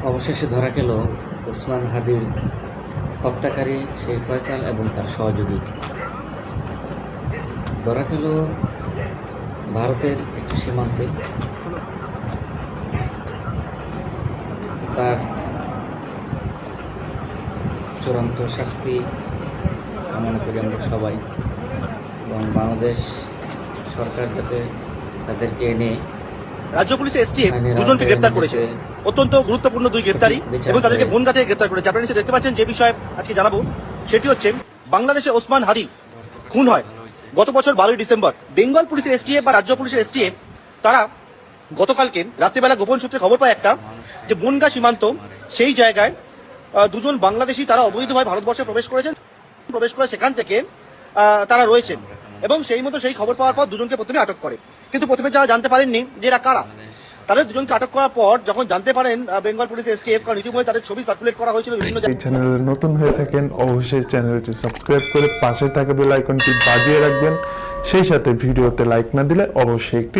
অবশেষে ধরা গেল ওসমান হাদির হত্যাকারী শেখ ফয়সাল এবং তার সহযোগী। ধরা গেল ভারতের একটি সীমান্তে। তার চূড়ান্ত শাস্তি কামনা করি আমরা সবাই, এবং বাংলাদেশ সরকার যাতে তাদেরকে এনে রাজ্য পুলিশের এসটিএফ দুজনকে গ্রেপ্তার করেছে, অত্যন্ত গুরুত্বপূর্ণ দুই গ্রেপ্তারি, এবং তাদেরকে বনগা থেকে গ্রেপ্তার করেছে। আপনারা নিশ্চয়ই দেখতে পাচ্ছেন যে বিষয়ে আজকে জানাবো সেটি হচ্ছে বাংলাদেশে ওসমান হাদি খুন হয় গত বছর 12ই ডিসেম্বর। বেঙ্গল পুলিশের এসটিএফ বা রাজ্য পুলিশের এসটিএফ তারা গতকালকে রাত্রিবেলা গোপন সূত্রে খবর পায় একটা, যে বনগা সীমান্ত সেই জায়গায় দুজন বাংলাদেশি তারা অবৈধভাবে ভারতবর্ষে প্রবেশ করে সেখান থেকে তারা রয়েছেন, এবং সেই মতো সেই খবর পাওয়ার পর দুজনকে প্রথমে আটক করে। কিন্তু প্রথমে যারা জানতে পারেননি যে এরা কারা, তাদের দুজনকে আটক করার পর যখন জানতে পারেন বেঙ্গল পুলিশ এসটিএফ, কারণ ইতিমধ্যে তাদের ছবি সার্কুলেট করা হয়েছিল বিভিন্ন এই চ্যানেলে নতুন হয়ে থাকেন অবশ্যই চ্যানেলটি সাবস্ক্রাইব করে পাশে থাকা বেল আইকনটি বাজিয়ে রাখবেন। সেই সাথে ভিডিওতে লাইক না দিলে অবশ্যই একটি